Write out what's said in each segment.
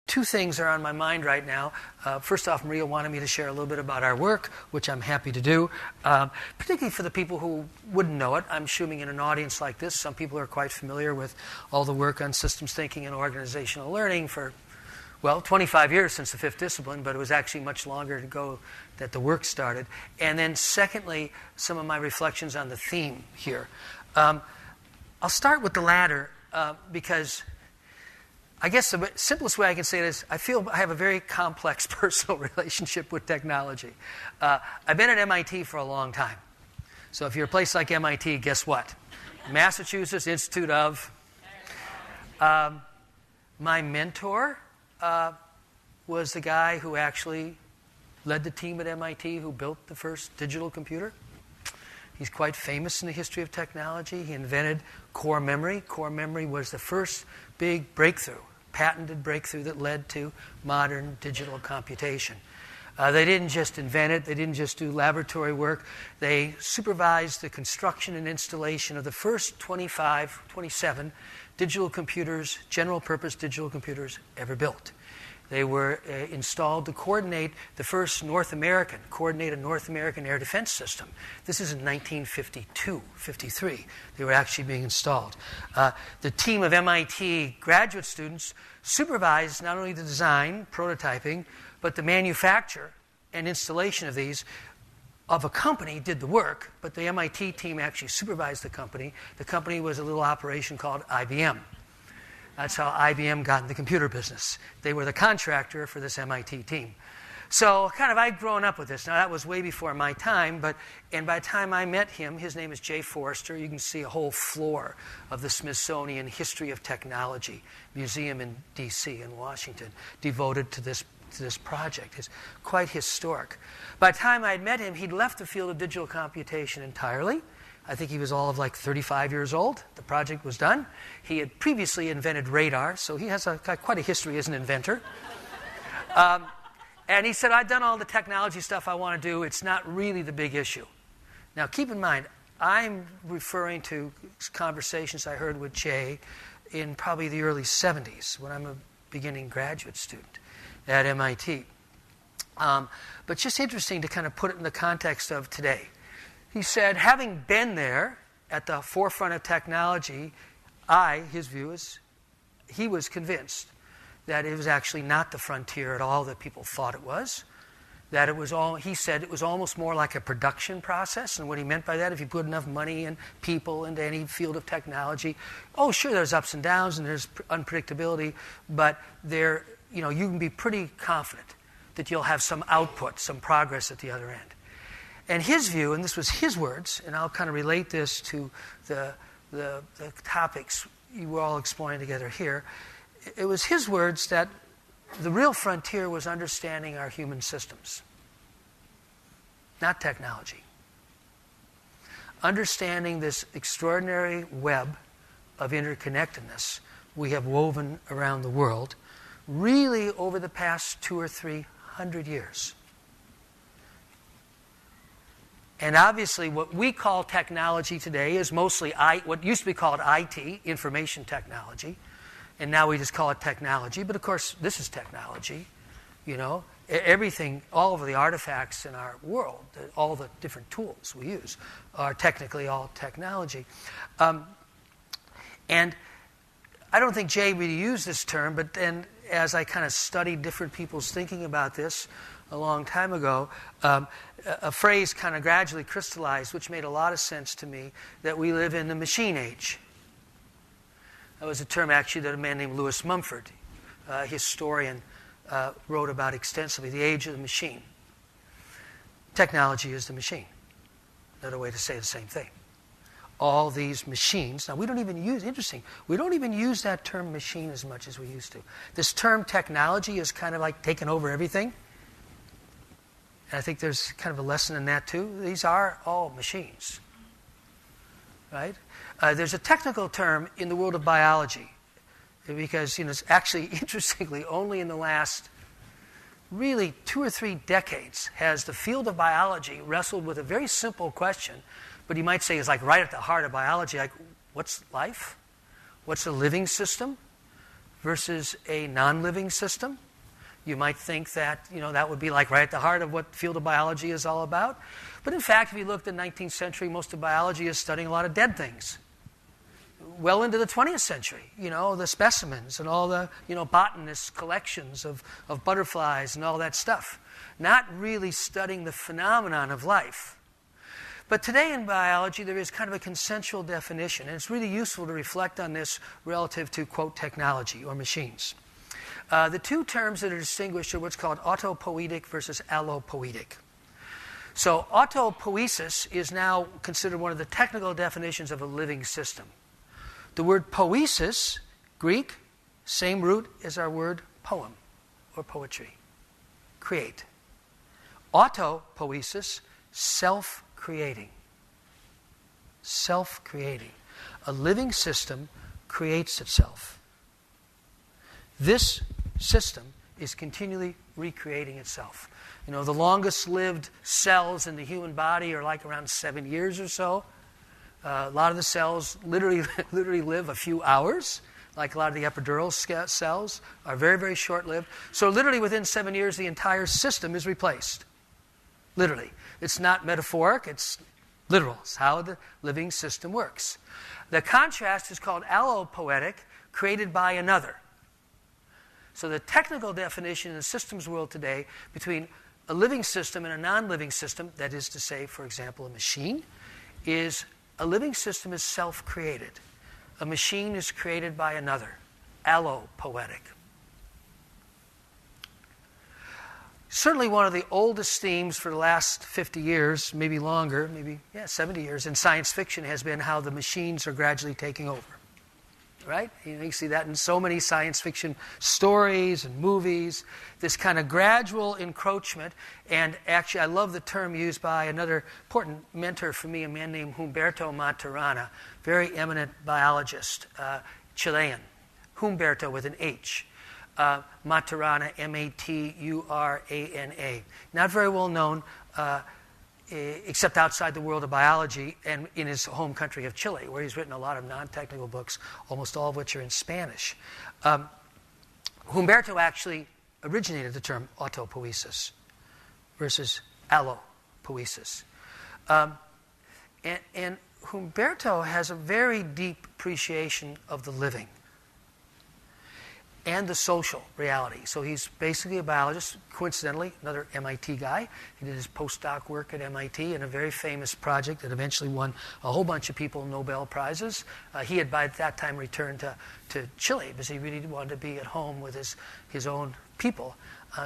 Two things are on my mind right now. First off, Maria wanted me to share a little bit about our work, which I'm happy to do. Particularly for the people who wouldn't know it. I'm assuming in an audience like this, some people are quite familiar with all the work on systems thinking and organizational learning for, 25 years since the fifth discipline, but it was actually much longer ago that the work started. And then secondly, some of my reflections on the theme here. I'll start with the latter because I guess the simplest way I can say it is I feel I have a very complex personal relationship with technology. I've been at MIT for a long time. So if you're a place like MIT, guess what? Massachusetts Institute of... my mentor was the guy who actually led the team at MIT who built the first digital computer. He's quite famous in the history of technology. He invented core memory. Core memory was the first big breakthrough, patented breakthrough that led to modern digital computation. They didn't just invent it. They didn't just do laboratory work. They supervised the construction and installation of the first 27 digital computers, general-purpose digital computers ever built. They were installed to coordinate the first North American air defense system. This is in 1952, 53. They were actually being installed. The team of MIT graduate students supervised not only the design, prototyping, but the manufacture and installation of these. Of a company did the work, but the MIT team actually supervised the company. The company was a little operation called IBM. That's how IBM got in the computer business. They were the contractor for this MIT team. So I'd grown up with this. Now, that was way before my time, and by the time I met him, his name is Jay Forrester. You can see a whole floor of the Smithsonian History of Technology Museum in D.C. in Washington devoted to this project. It's quite historic. By the time I had met him, he'd left the field of digital computation entirely. I think he was all of 35 years old. The project was done. He had previously invented radar, so he has quite a history as an inventor. And he said, I've done all the technology stuff I want to do. It's not really the big issue. Now, keep in mind, I'm referring to conversations I heard with Jay in probably the early 70s when I'm a beginning graduate student at MIT. But just interesting to kind of put it in the context of today. He said, having been there at the forefront of technology, his view is, he was convinced that it was actually not the frontier at all that people thought it was. That it was he said it was almost more like a production process. And what he meant by that, if you put enough money and people into any field of technology, sure, there's ups and downs and there's unpredictability, but you can be pretty confident that you'll have some output, some progress at the other end. And his view, and this was his words, and I'll kind of relate this to the topics you were all exploring together here. It was his words that the real frontier was understanding our human systems, not technology. Understanding this extraordinary web of interconnectedness we have woven around the world, really over the past 200 or 300 years. And obviously what we call technology today is mostly what used to be called IT, information technology, and now we just call it technology. But of course, this is technology. Everything, all of the artifacts in our world, all the different tools we use are technically all technology. And I don't think Jay really used this term, but then as I kind of studied different people's thinking about this a long time ago, a phrase kind of gradually crystallized, which made a lot of sense to me, that we live in the machine age. That was a term actually that a man named Lewis Mumford, a historian, wrote about extensively, the age of the machine. Technology is the machine. Another way to say the same thing. All these machines. Now, we don't even use that term machine as much as we used to. This term technology is kind of like taken over everything. And I think there's kind of a lesson in that too. These are all machines. Right? There's a technical term in the world of biology because, it's actually, interestingly, only in the last really 2 or 3 decades has the field of biology wrestled with a very simple question what you might say is like right at the heart of biology, like what's life? What's a living system versus a non-living system? You might think that, that would be like right at the heart of what the field of biology is all about. But in fact, if you look at the 19th century, most of biology is studying a lot of dead things. Well into the 20th century, the specimens and all the, botanists' collections of butterflies and all that stuff. Not really studying the phenomenon of life. But today in biology, there is kind of a consensual definition, and it's really useful to reflect on this relative to, quote, technology or machines. The two terms that are distinguished are what's called autopoietic versus allopoietic. So autopoiesis is now considered one of the technical definitions of a living system. The word poiesis, Greek, same root as our word poem or poetry, create. Autopoiesis, self-creating. Self-creating. A living system creates itself. This system is continually recreating itself. The longest lived cells in the human body are like around 7 years or so. A lot of the cells literally live a few hours, like a lot of the epidural cells are very, very short-lived. So literally within 7 years, the entire system is replaced. Literally. It's not metaphoric, it's literal. It's how the living system works. The contrast is called allopoietic, created by another. So the technical definition in the systems world today between a living system and a non-living system, that is to say, for example, a machine, is a living system is self-created. A machine is created by another, allopoietic. Certainly one of the oldest themes for the last 50 years, maybe longer, 70 years in science fiction has been how the machines are gradually taking over. Right? You see that in so many science fiction stories and movies, this kind of gradual encroachment. And actually, I love the term used by another important mentor for me, a man named Humberto Maturana, very eminent biologist, Chilean. Humberto with an H. Maturana, Maturana. Not very well known, except outside the world of biology and in his home country of Chile, where he's written a lot of non-technical books, almost all of which are in Spanish. Humberto actually originated the term autopoiesis versus allopoiesis. And Humberto has a very deep appreciation of the living and the social reality. So he's basically a biologist, coincidentally, another MIT guy. He did his postdoc work at MIT in a very famous project that eventually won a whole bunch of people Nobel Prizes. He had by that time returned to Chile because he really wanted to be at home with his own people.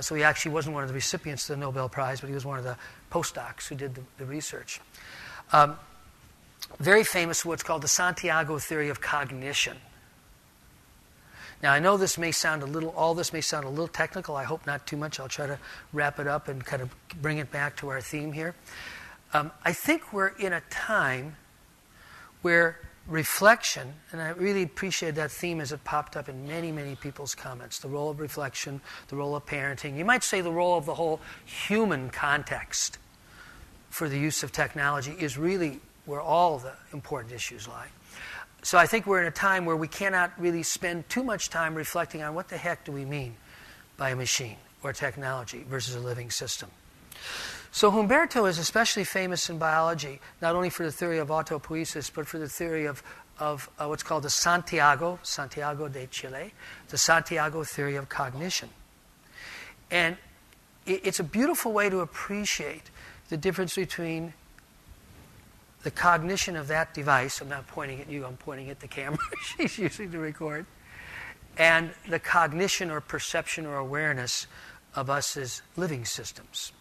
So he actually wasn't one of the recipients of the Nobel Prize, but he was one of the postdocs who did the research. Very famous for what's called the Santiago theory of cognition. Now, I know all this may sound a little technical. I hope not too much. I'll try to wrap it up and kind of bring it back to our theme here. I think we're in a time where reflection, and I really appreciate that theme as it popped up in many, many people's comments, the role of reflection, the role of parenting. You might say the role of the whole human context for the use of technology is really where all the important issues lie. So I think we're in a time where we cannot really spend too much time reflecting on what the heck do we mean by a machine or technology versus a living system. So Humberto is especially famous in biology, not only for the theory of autopoiesis, but for the theory of what's called the Santiago de Chile, the Santiago theory of cognition. And it's a beautiful way to appreciate the difference between the cognition of that device, I'm not pointing at you, I'm pointing at the camera she's using to record, and the cognition or perception or awareness of us as living systems.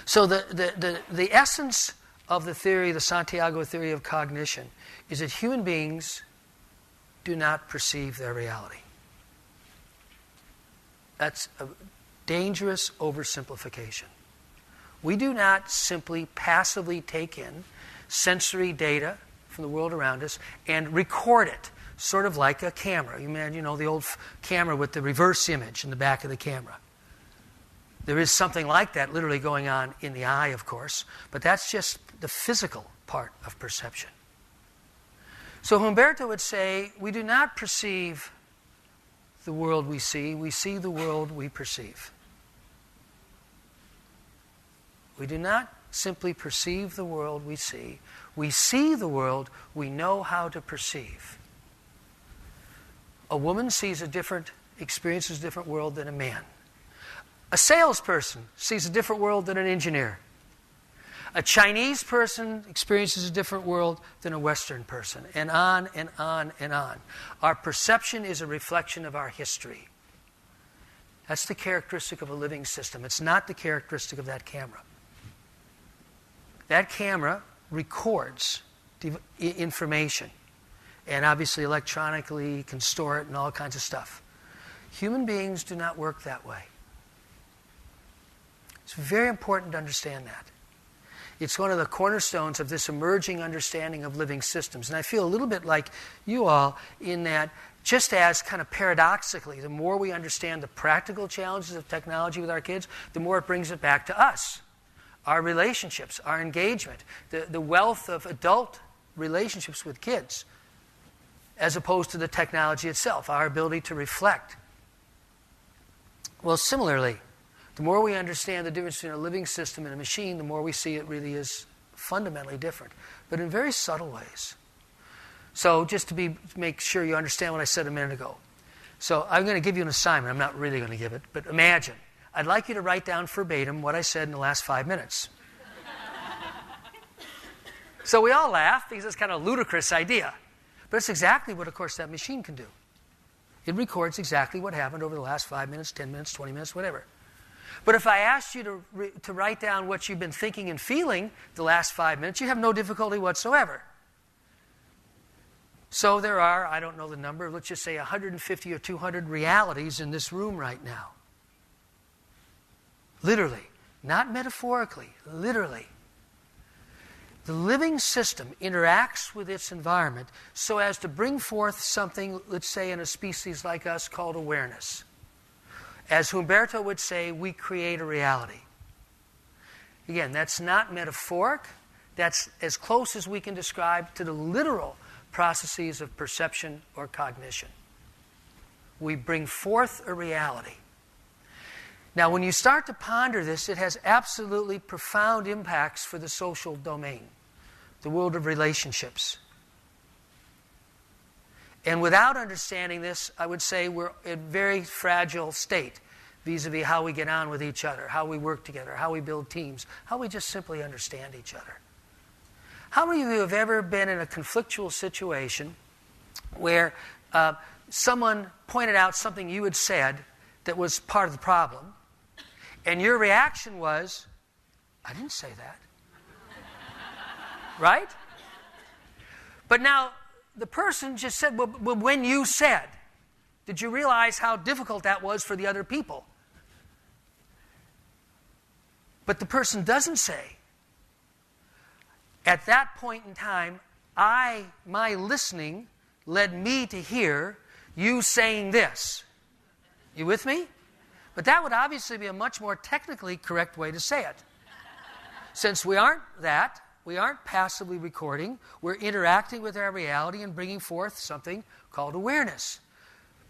So the essence of the theory, the Santiago theory of cognition, is that human beings do not perceive their reality. That's a dangerous oversimplification. We do not simply passively take in sensory data from the world around us and record it, sort of like a camera. You imagine, the old camera with the reverse image in the back of the camera. There is something like that literally going on in the eye, of course, but that's just the physical part of perception. So Humberto would say, we do not perceive the world we see the world we perceive. We do not simply perceive the world we see the world we know how to perceive. A woman experiences a different world than a man. A salesperson sees a different world than an engineer. A Chinese person experiences a different world than a Western person, and on and on and on. Our perception is a reflection of our history. That's the characteristic of a living system. It's not the characteristic of that camera. That camera records information, and obviously electronically can store it and all kinds of stuff. Human beings do not work that way. It's very important to understand that. It's one of the cornerstones of this emerging understanding of living systems. And I feel a little bit like you all in that, just as kind of paradoxically, the more we understand the practical challenges of technology with our kids, the more it brings it back to us. Our relationships, our engagement, the wealth of adult relationships with kids, as opposed to the technology itself, our ability to reflect. Well, similarly, the more we understand the difference between a living system and a machine, the more we see it really is fundamentally different, but in very subtle ways. So just to make sure you understand what I said a minute ago. So I'm going to give you an assignment. I'm not really going to give it, but imagine. I'd like you to write down verbatim what I said in the last 5 minutes. So we all laugh because it's kind of a ludicrous idea. But it's exactly what, of course, that machine can do. It records exactly what happened over the last 5 minutes, 10 minutes, 20 minutes, whatever. But if I asked you to write down what you've been thinking and feeling the last 5 minutes, you have no difficulty whatsoever. So there are, I don't know the number, let's just say 150 or 200 realities in this room right now. Literally. Not metaphorically. Literally. The living system interacts with its environment so as to bring forth something, let's say in a species like us, called awareness. As Humberto would say, we create a reality. Again, that's not metaphoric. That's as close as we can describe to the literal processes of perception or cognition. We bring forth a reality. Now, when you start to ponder this, it has absolutely profound impacts for the social domain, the world of relationships. And without understanding this, I would say we're in a very fragile state vis-a-vis how we get on with each other, how we work together, how we build teams, how we just simply understand each other. How many of you have ever been in a conflictual situation where someone pointed out something you had said that was part of the problem, and your reaction was, I didn't say that. Right? But now, the person just said, well, when you said, did you realize how difficult that was for the other people? But the person doesn't say, at that point in time, my listening led me to hear you saying this. You with me? But that would obviously be a much more technically correct way to say it. Since we aren't passively recording, we're interacting with our reality and bringing forth something called awareness.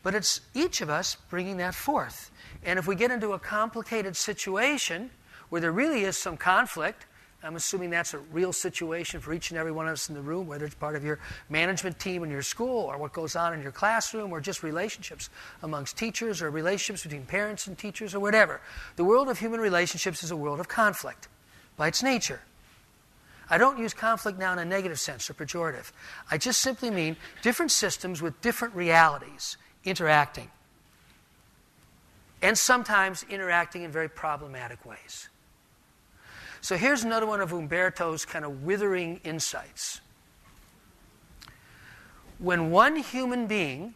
But it's each of us bringing that forth. And if we get into a complicated situation where there really is some conflict, I'm assuming that's a real situation for each and every one of us in the room, whether it's part of your management team in your school or what goes on in your classroom or just relationships amongst teachers or relationships between parents and teachers or whatever. The world of human relationships is a world of conflict by its nature. I don't use conflict now in a negative sense or pejorative. I just simply mean different systems with different realities interacting. And sometimes interacting in very problematic ways. So here's another one of Humberto's kind of withering insights. When one human being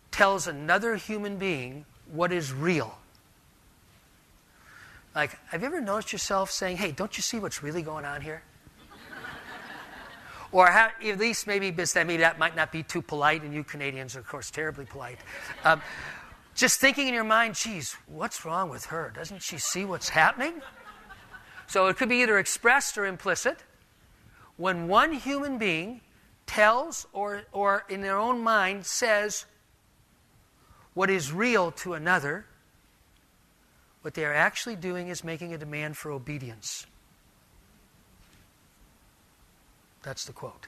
tells another human being what is real, like, have you ever noticed yourself saying, hey, don't you see what's really going on here? Or at least maybe that might not be too polite, and you Canadians are, of course, terribly polite. Just thinking in your mind, geez, what's wrong with her? Doesn't she see what's happening? So it could be either expressed or implicit, when one human being tells or in their own mind says what is real to another, what they are actually doing is making a demand for obedience. That's the quote.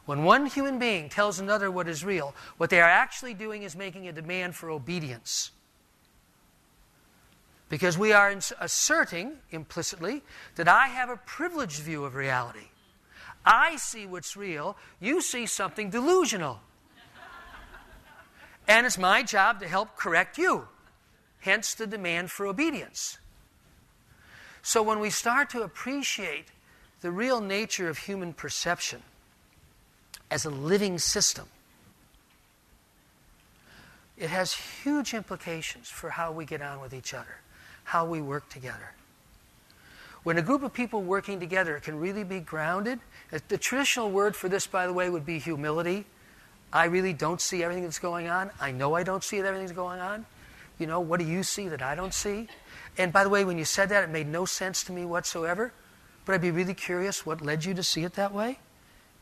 When one human being tells another what is real, what they are actually doing is making a demand for obedience. Because we are asserting implicitly that I have a privileged view of reality. I see what's real, you see something delusional. And it's my job to help correct you. Hence the demand for obedience. So when we start to appreciate the real nature of human perception as a living system, it has huge implications for how we get on with each other, how we work together. When a group of people working together can really be grounded, the traditional word for this, by the way, would be humility. I really don't see everything that's going on. I know I don't see everything that's going on. You know, what do you see that I don't see? And by the way, when you said that, it made no sense to me whatsoever. But I'd be really curious what led you to see it that way.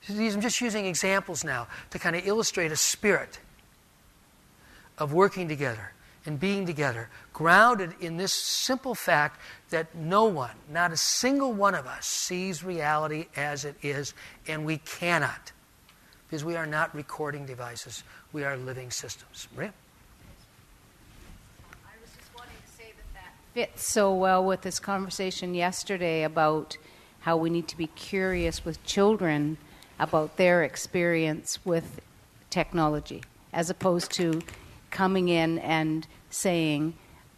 I'm just using examples now to kind of illustrate a spirit of working together and being together, grounded in this simple fact that no one, not a single one of us, sees reality as it is, and we cannot, because we are not recording devices. We are living systems. Maria? I was just wanting to say that fits so well with this conversation yesterday about how we need to be curious with children about their experience with technology, as opposed to coming in and saying,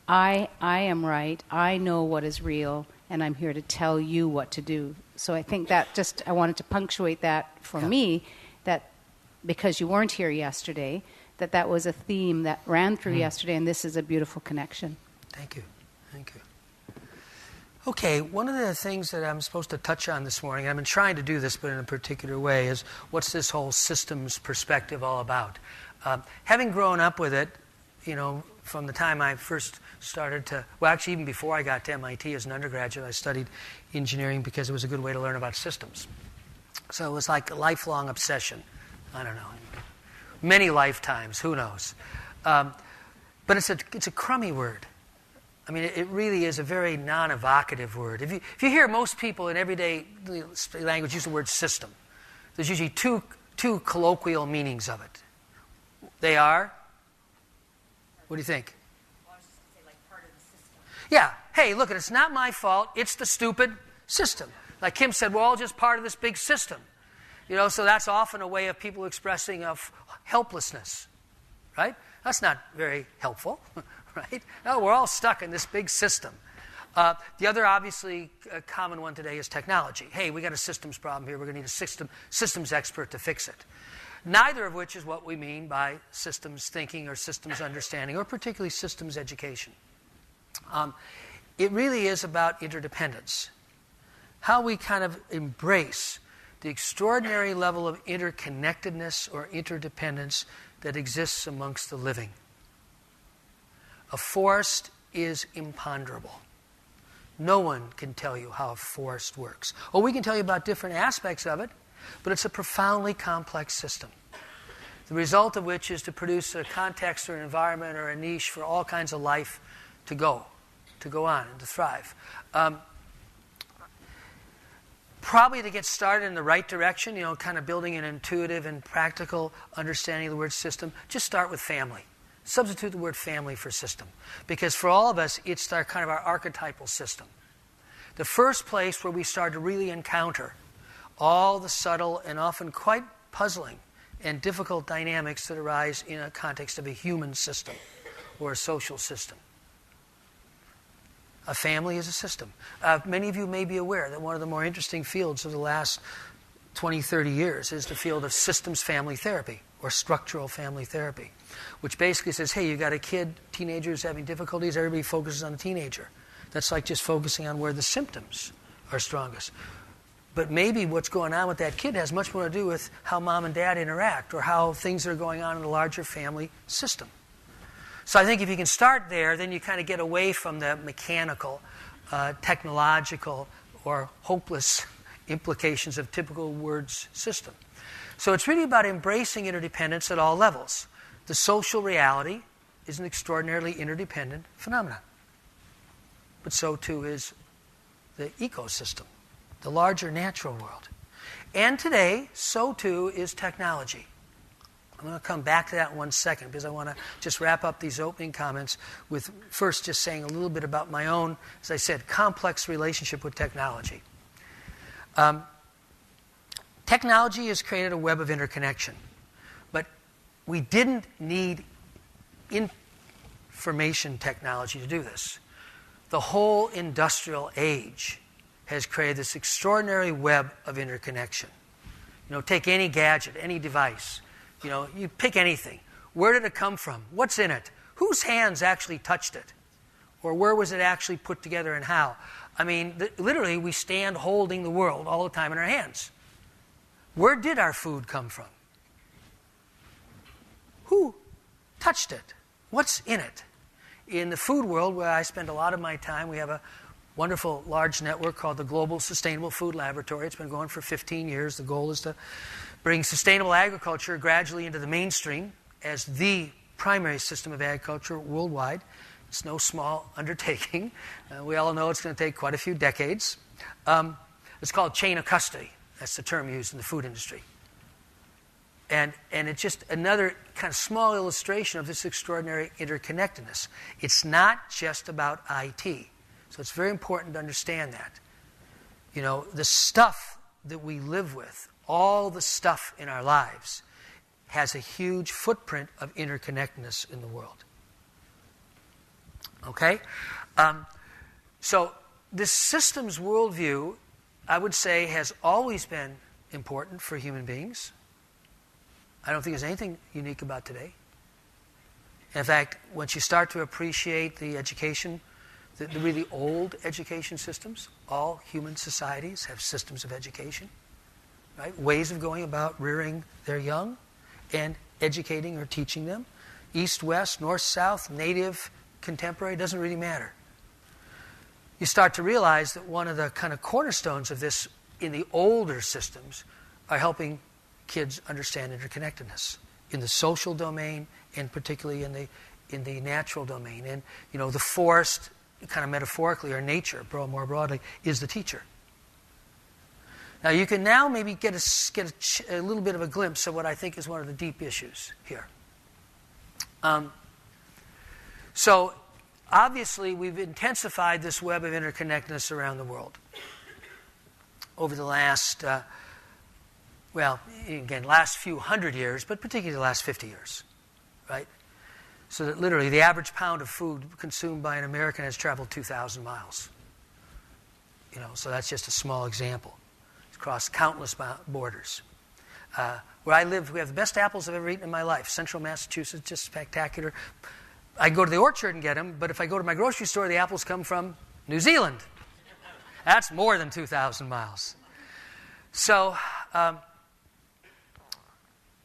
I am right, I know what is real, and I'm here to tell you what to do. So I think that I wanted to punctuate that for me, that because you weren't here yesterday, that was a theme that ran through yesterday, and this is a beautiful connection. Thank you. Okay, one of the things that I'm supposed to touch on this morning, I've been trying to do this but in a particular way, is what's this whole systems perspective all about? Having grown up with it, you know, from the time I first started to, well, actually even before I got to MIT as an undergraduate, I studied engineering because it was a good way to learn about systems. So it was like a lifelong obsession. I don't know, many lifetimes, who knows? But it's a crummy word. I mean, it really is a very non-evocative word. If you hear most people in everyday language use the word system, there's usually two colloquial meanings of it. They are, what do you think? Well, I was just going to say, like, part of the system. Yeah. Hey, look, it's not my fault. It's the stupid system. Like Kim said, we're all just part of this big system. You know, so that's often a way of people expressing of helplessness, right? That's not very helpful, right? No, we're all stuck in this big system. The other obviously common one today is technology. Hey, we got a systems problem here. We're going to need a systems expert to fix it. Neither of which is what we mean by systems thinking or systems understanding or particularly systems education. It really is about interdependence. How we kind of embrace the extraordinary level of interconnectedness or interdependence that exists amongst the living. A forest is imponderable. No one can tell you how a forest works. Or we can tell you about different aspects of it, but it's a profoundly complex system. The result of which is to produce a context or an environment or a niche for all kinds of life to go on and to thrive. Probably to get started in the right direction, you know, kind of building an intuitive and practical understanding of the word system, just start with family. Substitute the word family for system. Because for all of us, it's our kind of our archetypal system. The first place where we start to really encounter all the subtle and often quite puzzling and difficult dynamics that arise in a context of a human system or a social system. A family is a system. Many of you may be aware that one of the more interesting fields of the last 20, 30 years is the field of systems family therapy or structural family therapy, which basically says, hey, you got a kid, teenager's having difficulties, everybody focuses on the teenager. That's like just focusing on where the symptoms are strongest. But maybe what's going on with that kid has much more to do with how mom and dad interact or how things are going on in the larger family system. So I think if you can start there, then you kind of get away from the mechanical, technological, or hopeless implications of typical words system. So it's really about embracing interdependence at all levels. The social reality is an extraordinarily interdependent phenomenon. But so too is the ecosystem, the larger natural world. And today, so too is technology. I'm going to come back to that in 1 second because I want to just wrap up these opening comments with first just saying a little bit about my own, as I said, complex relationship with technology. Technology has created a web of interconnection, but we didn't need information technology to do this. The whole industrial age has created this extraordinary web of interconnection. Take any gadget, any device. You pick anything. Where did it come from? What's in it? Whose hands actually touched it? Or where was it actually put together and how? I mean, literally, we stand holding the world all the time in our hands. Where did our food come from? Who touched it? What's in it? In the food world, where I spend a lot of my time, we have a wonderful large network called the Global Sustainable Food Laboratory. It's been going for 15 years. The goal is to bring sustainable agriculture gradually into the mainstream as the primary system of agriculture worldwide. It's no small undertaking. We all know it's going to take quite a few decades. It's called chain of custody. That's the term used in the food industry. And it's just another kind of small illustration of this extraordinary interconnectedness. It's not just about IT. So it's very important to understand that. The stuff that we live with, all the stuff in our lives, has a huge footprint of interconnectedness in the world. Okay? So this systems worldview, I would say, has always been important for human beings. I don't think there's anything unique about today. In fact, once you start to appreciate the education, the really old education systems, all human societies have systems of education, right? Ways of going about rearing their young and educating or teaching them. East, west, north, south, native, contemporary, doesn't really matter. You start to realize that one of the kind of cornerstones of this in the older systems are helping kids understand interconnectedness in the social domain and particularly in the natural domain. And the forest, kind of metaphorically, or nature, more broadly, is the teacher. Now you can now maybe get a little bit of a glimpse of what I think is one of the deep issues here. So obviously we've intensified this web of interconnectedness around the world over the last last few hundred years, but particularly the last 50 years, right? So that literally the average pound of food consumed by an American has traveled 2,000 miles. So that's just a small example. It's crossed countless borders. Where I live, we have the best apples I've ever eaten in my life. Central Massachusetts, just spectacular. I go to the orchard and get them, but if I go to my grocery store, the apples come from New Zealand. That's more than 2,000 miles. So,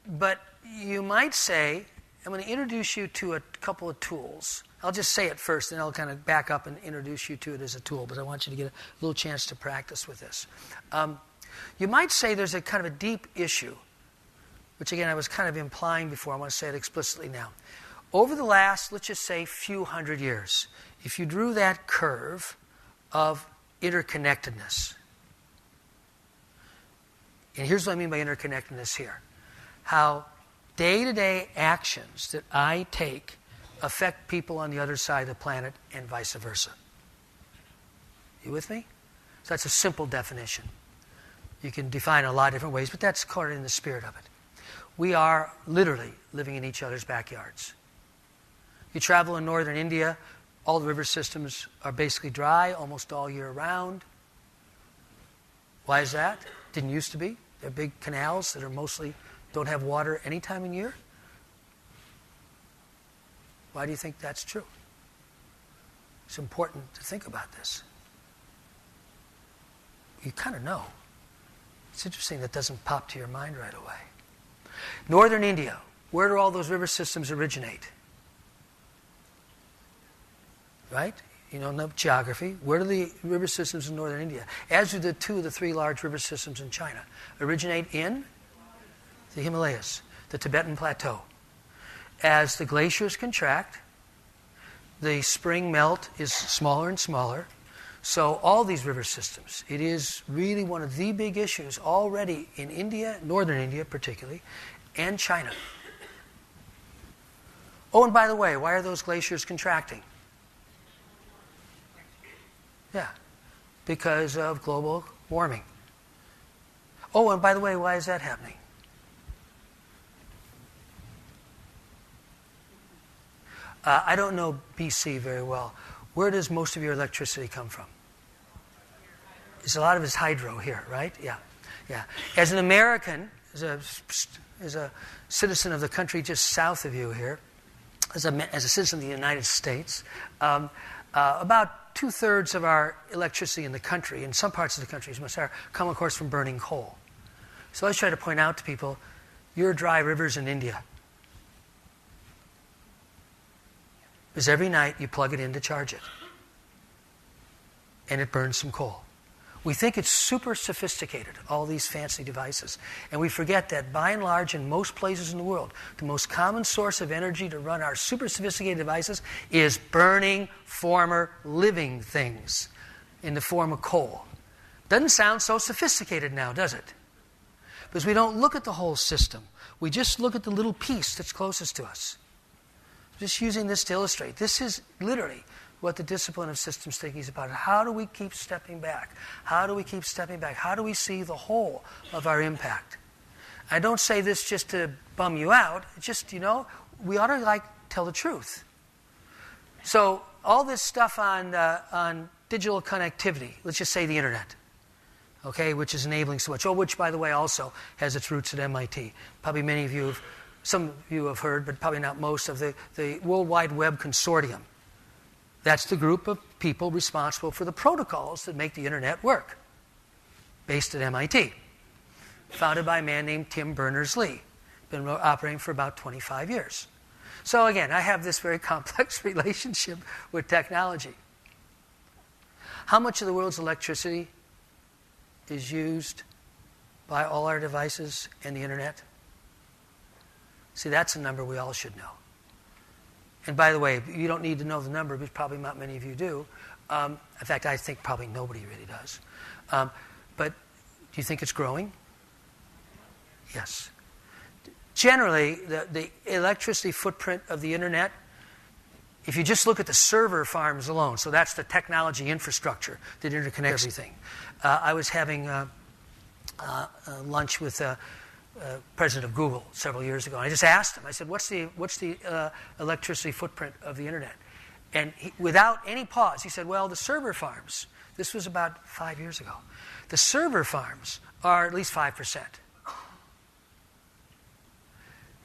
but you might say, I'm going to introduce you to a couple of tools. I'll just say it first, and I'll kind of back up and introduce you to it as a tool, but I want you to get a little chance to practice with this. You might say there's a kind of a deep issue, which again I was kind of implying before. I want to say it explicitly now. Over the last, let's just say, few hundred years, if you drew that curve of interconnectedness, and here's what I mean by interconnectedness here, how day-to-day actions that I take affect people on the other side of the planet and vice versa. You with me? So that's a simple definition. You can define it a lot of different ways, but that's caught in the spirit of it. We are literally living in each other's backyards. You travel in northern India, all the river systems are basically dry almost all year round. Why is that? Didn't used to be. They're big canals that are mostly don't have water any time in year. Why do you think that's true? It's important to think about this. You kind of know. It's interesting that doesn't pop to your mind right away. Northern India, where do all those river systems originate? Right? You know geography. Where do the river systems in northern India, as do the two of the three large river systems in China, originate in the Himalayas, the Tibetan Plateau. As the glaciers contract, the spring melt is smaller and smaller. So all these river systems, it is really one of the big issues already in India, northern India particularly, and China. Oh, and by the way, why are those glaciers contracting? Yeah, because of global warming. Oh, and by the way, why is that happening? I don't know BC very well. Where does most of your electricity come from? A lot of it's hydro here, right? Yeah. As an American, as a citizen of the country just south of you here, as a citizen of the United States, about 2/3 of our electricity in the country, in some parts of the country, as much higher, come, of course, from burning coal. So I try to point out to people, your dry rivers in India. Because every night you plug it in to charge it. And it burns some coal. We think it's super sophisticated, all these fancy devices. And we forget that by and large, in most places in the world, the most common source of energy to run our super sophisticated devices is burning former living things in the form of coal. Doesn't sound so sophisticated now, does it? Because we don't look at the whole system. We just look at the little piece that's closest to us. Just using this to illustrate. This is literally what the discipline of systems thinking is about. How do we keep stepping back? How do we keep stepping back? How do we see the whole of our impact? I don't say this just to bum you out. It's just, we ought to tell the truth. So all this stuff on digital connectivity, let's just say the internet, okay, which is enabling so much. Oh, which, by the way, also has its roots at MIT. Probably some of you have heard, but probably not most, of the World Wide Web Consortium. That's the group of people responsible for the protocols that make the internet work, based at MIT. Founded by a man named Tim Berners-Lee. Been operating for about 25 years. So again, I have this very complex relationship with technology. How much of the world's electricity is used by all our devices and the internet? See, that's a number we all should know. And by the way, you don't need to know the number, because probably not many of you do. In fact, I think probably nobody really does. But do you think it's growing? Yes. Generally, the electricity footprint of the internet, if you just look at the server farms alone, so that's the technology infrastructure that interconnects everything. I was having lunch with president of Google several years ago, and I just asked him. I said, "What's the electricity footprint of the internet?" And without any pause, he said, "Well, the server farms." This was about 5 years ago. The server farms are at least 5%.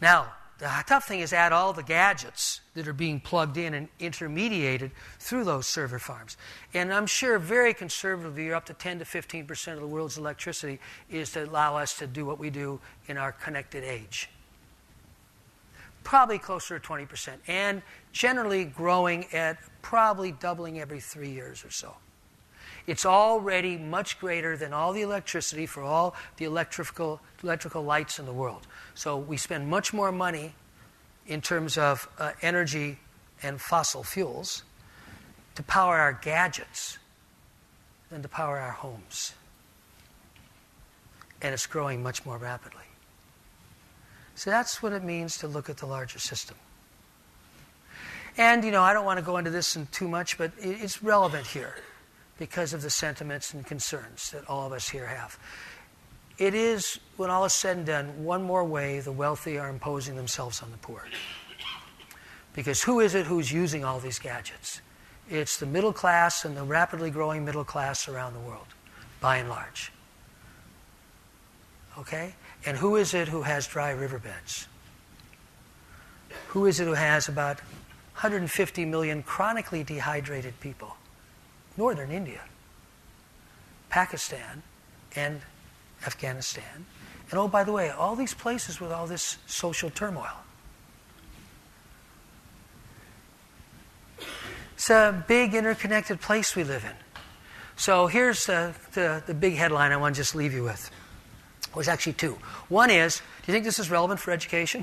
Now, the tough thing is add all the gadgets that are being plugged in and intermediated through those server farms. And I'm sure very conservatively, you're up to 10 to 15% of the world's electricity is to allow us to do what we do in our connected age. Probably closer to 20%. And generally growing at probably doubling every 3 years or so. It's already much greater than all the electricity for all the electrical lights in the world. So we spend much more money in terms of energy and fossil fuels to power our gadgets than to power our homes. And it's growing much more rapidly. So that's what it means to look at the larger system. And, I don't want to go into this in too much, but it's relevant here because of the sentiments and concerns that all of us here have. It is, when all is said and done, one more way the wealthy are imposing themselves on the poor. Because who is it who's using all these gadgets? It's the middle class and the rapidly growing middle class around the world, by and large. Okay? And who is it who has dry riverbeds? Who is it who has about 150 million chronically dehydrated people? Northern India, Pakistan, and Afghanistan. And oh, by the way, all these places with all this social turmoil. It's a big interconnected place we live in. So here's the big headline I want to just leave you with. Well, there's actually two. One is, do you think this is relevant for education?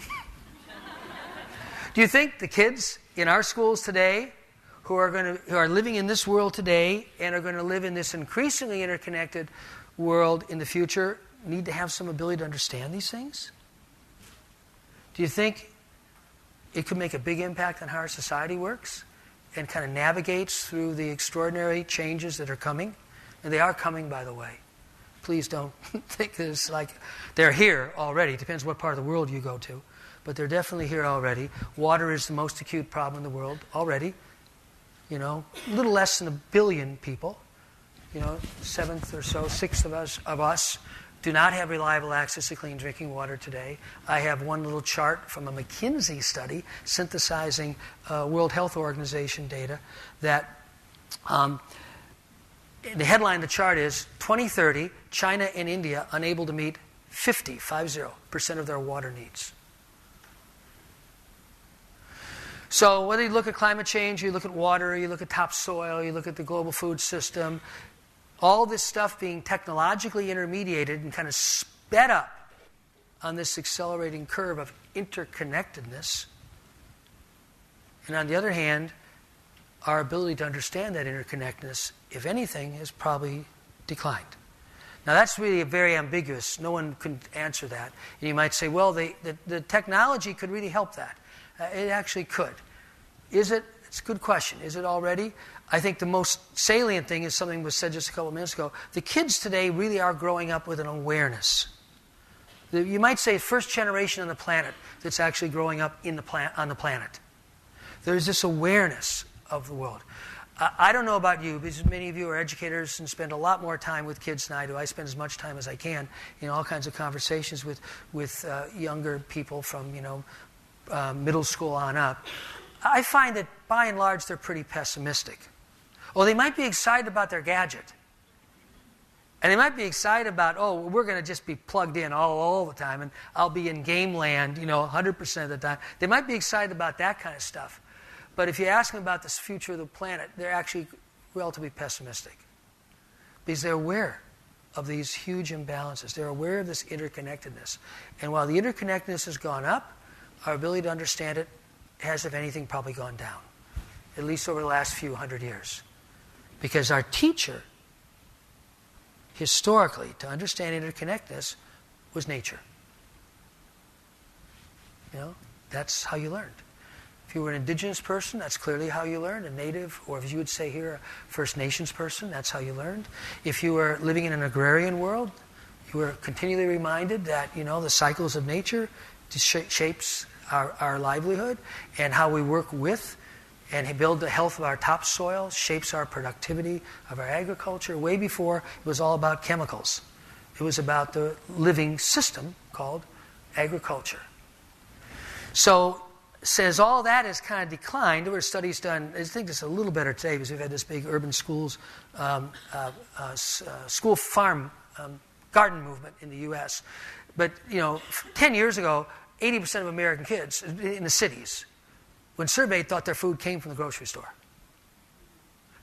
Do you think the kids in our schools today who are living in this world today and are going to live in this increasingly interconnected world in the future need to have some ability to understand these things? Do you think it could make a big impact on how our society works and kind of navigates through the extraordinary changes that are coming? And they are coming, by the way. Please don't think that it's like they're here already. It depends what part of the world you go to. But they're definitely here already. Water is the most acute problem in the world already. You know, a little less than 1 billion people. You know, sixth of us do not have reliable access to clean drinking water today. I have one little chart from a McKinsey study synthesizing World Health Organization data that the headline of the chart is 2030, China and India unable to meet 50% of their water needs. So whether you look at climate change, you look at water, you look at topsoil, you look at the global food system, all this stuff being technologically intermediated and kind of sped up on this accelerating curve of interconnectedness. And on the other hand, our ability to understand that interconnectedness, if anything, has probably declined. Now that's really very ambiguous. No one can answer that. And you might say, well, the technology could really help that. It actually could. Is it? It's a good question. Is it already? I think the most salient thing is something was said just a couple of minutes ago. The kids today really are growing up with an awareness. You might say first generation on the planet that's actually growing up on the planet. There's this awareness of the world. I don't know about you, because many of you are educators and spend a lot more time with kids than I do. I spend as much time as I can in all kinds of conversations with younger people from, middle school on up. I find that by and large they're pretty pessimistic. Or they might be excited about their gadget. And they might be excited about, we're going to just be plugged in all the time and I'll be in game land, 100% of the time. They might be excited about that kind of stuff. But if you ask them about the future of the planet, they're actually relatively pessimistic. Because they're aware of these huge imbalances. They're aware of this interconnectedness. And while the interconnectedness has gone up, our ability to understand it has, if anything, probably gone down. At least over the last few hundred years. Because our teacher, historically, to understand interconnectedness, was nature. That's how you learned. If you were an indigenous person, that's clearly how you learned, a native, or if you would say here, a First Nations person, that's how you learned. If you were living in an agrarian world, you were continually reminded that, the cycles of nature shapes our livelihood, and how we work with and build the health of our topsoil shapes our productivity of our agriculture. Way before it was all about chemicals. It was about the living system called agriculture. So, says all that has kind of declined. There were studies done, I think it's a little better today because we've had this big urban schools, school farm garden movement in the U.S. But, 10 years ago, 80% of American kids in the cities, when surveyed, thought their food came from the grocery store.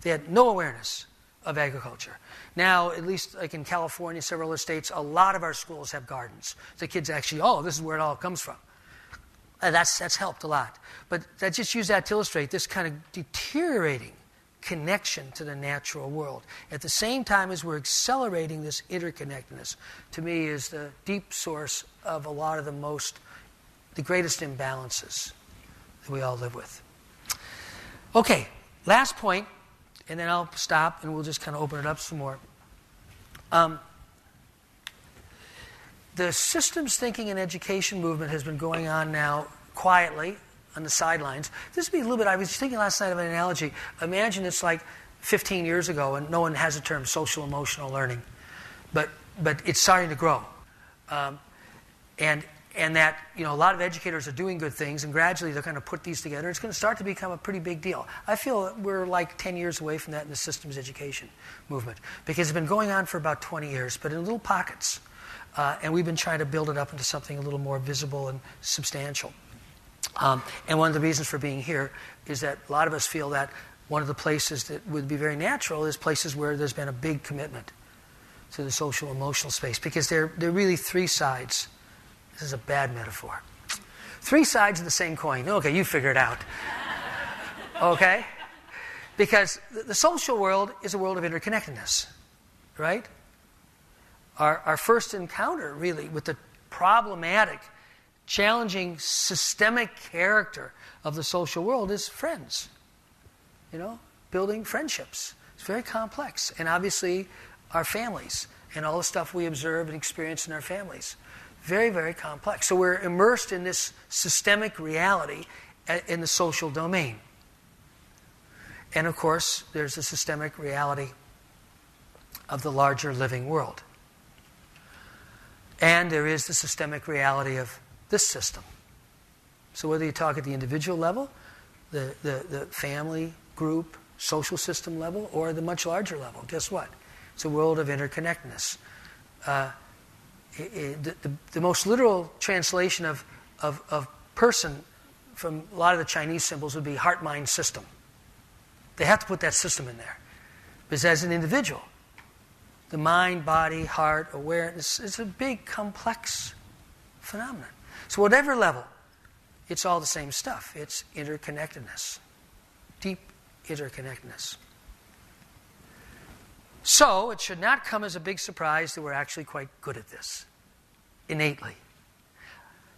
They had no awareness of agriculture. Now, at least like in California, several other states, a lot of our schools have gardens. The kids actually, this is where it all comes from. That's helped a lot. But I just use that to illustrate this kind of deteriorating connection to the natural world. At the same time as we're accelerating this interconnectedness, to me is the deep source of a lot of the greatest imbalances that we all live with. Okay, last point, and then I'll stop and we'll just kind of open it up some more. The systems thinking and education movement has been going on now quietly on the sidelines. This would be a little bit, I was thinking last night of an analogy. Imagine it's like 15 years ago and no one has the term social emotional learning. But it's starting to grow. And that, a lot of educators are doing good things and gradually they're going to put these together. It's going to start to become a pretty big deal. I feel we're like 10 years away from that in the systems education movement. Because it's been going on for about 20 years, but in little pockets. And we've been trying to build it up into something a little more visible and substantial. And one of the reasons for being here is that a lot of us feel that One of the places that would be very natural is places where there's been a big commitment to the social emotional space, because they're really three sides. This is a bad metaphor. Three sides of the same coin. Okay, you figure it out. Okay? Because the social world is a world of interconnectedness, right? Our first encounter, really, with the problematic, challenging, systemic character of the social world is friends. Building friendships. It's very complex. And obviously, our families and all the stuff we observe and experience in our families. Very, very complex. So we're immersed in this systemic reality in the social domain. And of course, there's the systemic reality of the larger living world. And there is the systemic reality of this system. So whether you talk at the individual level, the family, group, social system level, or the much larger level, guess what? It's a world of interconnectedness. The most literal translation of person from a lot of the Chinese symbols would be heart-mind system. They have to put that system in there. Because as an individual, the mind, body, heart, awareness is a big, complex phenomenon. So whatever level, it's all the same stuff. It's interconnectedness. Deep interconnectedness. So it should not come as a big surprise that we're actually quite good at this, innately.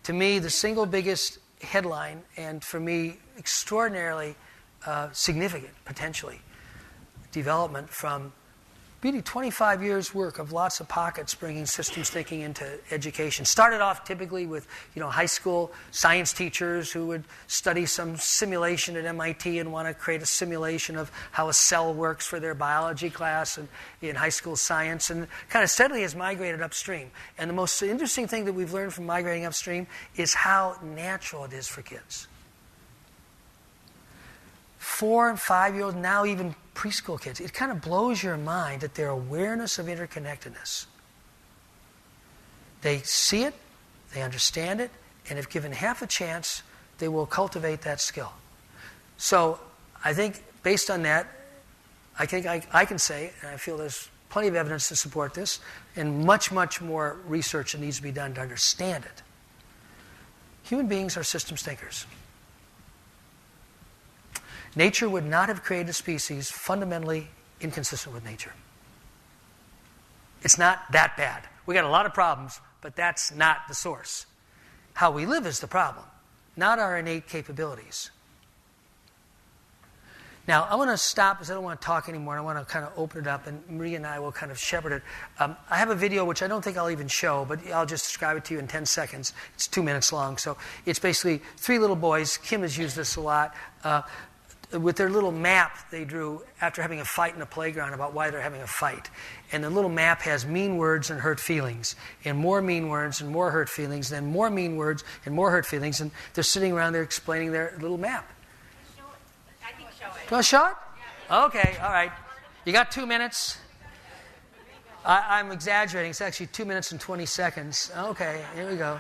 To me, the single biggest headline, and for me, extraordinarily significant, potentially, development from really 25 years' work of lots of pockets bringing systems thinking into education. Started off typically with high school science teachers who would study some simulation at MIT and want to create a simulation of how a cell works for their biology class and in high school science, and kind of steadily has migrated upstream. And the most interesting thing that we've learned from migrating upstream is how natural it is for kids. 4 and 5-year-olds, now even preschool kids, it kind of blows your mind at their awareness of interconnectedness. They see it, they understand it, and if given half a chance, they will cultivate that skill. So I think based on that, I think I can say, and I feel there's plenty of evidence to support this, and much, much more research that needs to be done to understand it. Human beings are systems thinkers. Nature would not have created a species fundamentally inconsistent with nature. It's not that bad. We got a lot of problems, but that's not the source. How we live is the problem, not our innate capabilities. Now, I want to stop because I don't want to talk anymore. I want to kind of open it up, and Maria and I will kind of shepherd it. I have a video which I don't think I'll even show, but I'll just describe it to you in 10 seconds. It's 2 minutes long, so it's basically 3 little boys. Kim has used this a lot. With their little map they drew after having a fight in a playground about why they're having a fight. And the little map has mean words and hurt feelings, and more mean words and more hurt feelings, then more mean words and more hurt feelings, and they're sitting around there explaining their little map. I think show it. Do you want to show it? Okay, all right. You got 2 minutes. I'm exaggerating. It's actually 2 minutes and 20 seconds. Okay, here we go.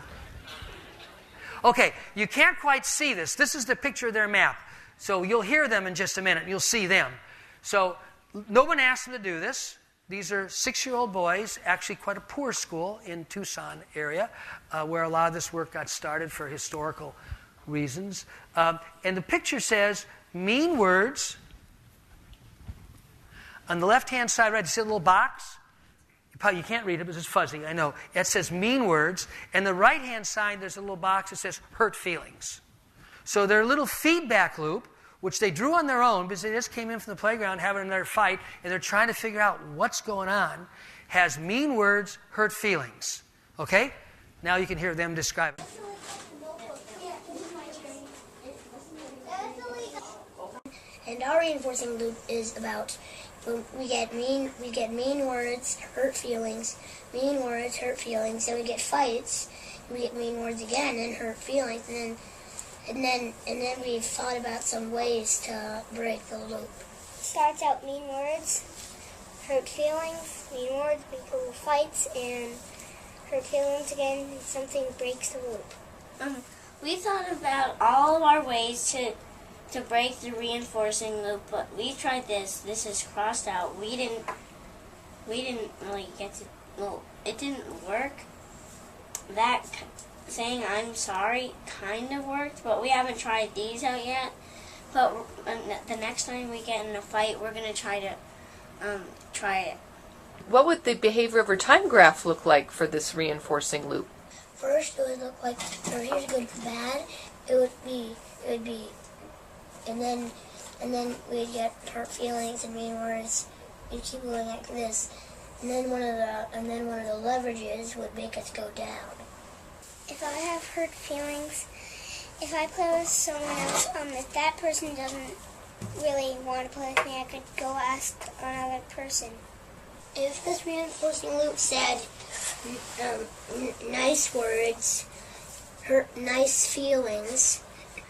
Okay, you can't quite see this. This is the picture of their map. So you'll hear them in just a minute. You'll see them. So no one asked them to do this. These are 6-year-old boys, actually quite a poor school in Tucson area, where a lot of this work got started for historical reasons. And the picture says, mean words. On the left-hand side, right, you see a little box? You can't read it because it's fuzzy, I know. It says mean words. And the right-hand side, there's a little box that says hurt feelings. So their little feedback loop, which they drew on their own because they just came in from the playground having another fight, and they're trying to figure out what's going on, has mean words, hurt feelings. Okay? Now you can hear them describe it. And our reinforcing loop is about when we get mean words, hurt feelings, mean words, hurt feelings, then we get fights, we get mean words again and hurt feelings, and then we've thought about some ways to break the loop. Starts out mean words, hurt feelings, mean words, big little fights, and hurt feelings again, and something breaks the loop. We thought about all of our ways to to break the reinforcing loop, but we tried this. This is crossed out. We didn't really get to. Well, it didn't work. That saying "I'm sorry" kind of worked, but we haven't tried these out yet. But the next time we get in a fight, we're gonna try it. What would the behavior over time graph look like for this reinforcing loop? First, it would look like, or here's good for bad. It would be, and then we'd get hurt feelings and mean words. We'd keep going like this, and then one of the leverages would make us go down. If I have hurt feelings, if I play with someone else, if that person doesn't really want to play with me, I could go ask another person. If this reinforcing loop said nice words, hurt nice feelings,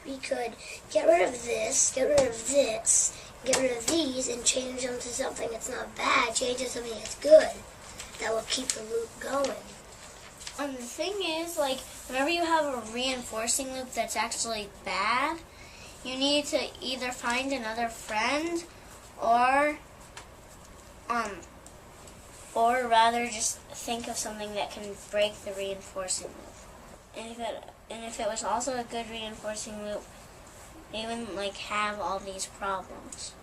we could get rid of this, get rid of this, get rid of these, and change them to something that's not bad, change it to something that's good. That will keep the loop going. The thing is, like, whenever you have a reinforcing loop that's actually bad, you need to either find another friend or rather just think of something that can break the reinforcing loop. And if it was also a good reinforcing loop, they wouldn't, like, have all these problems.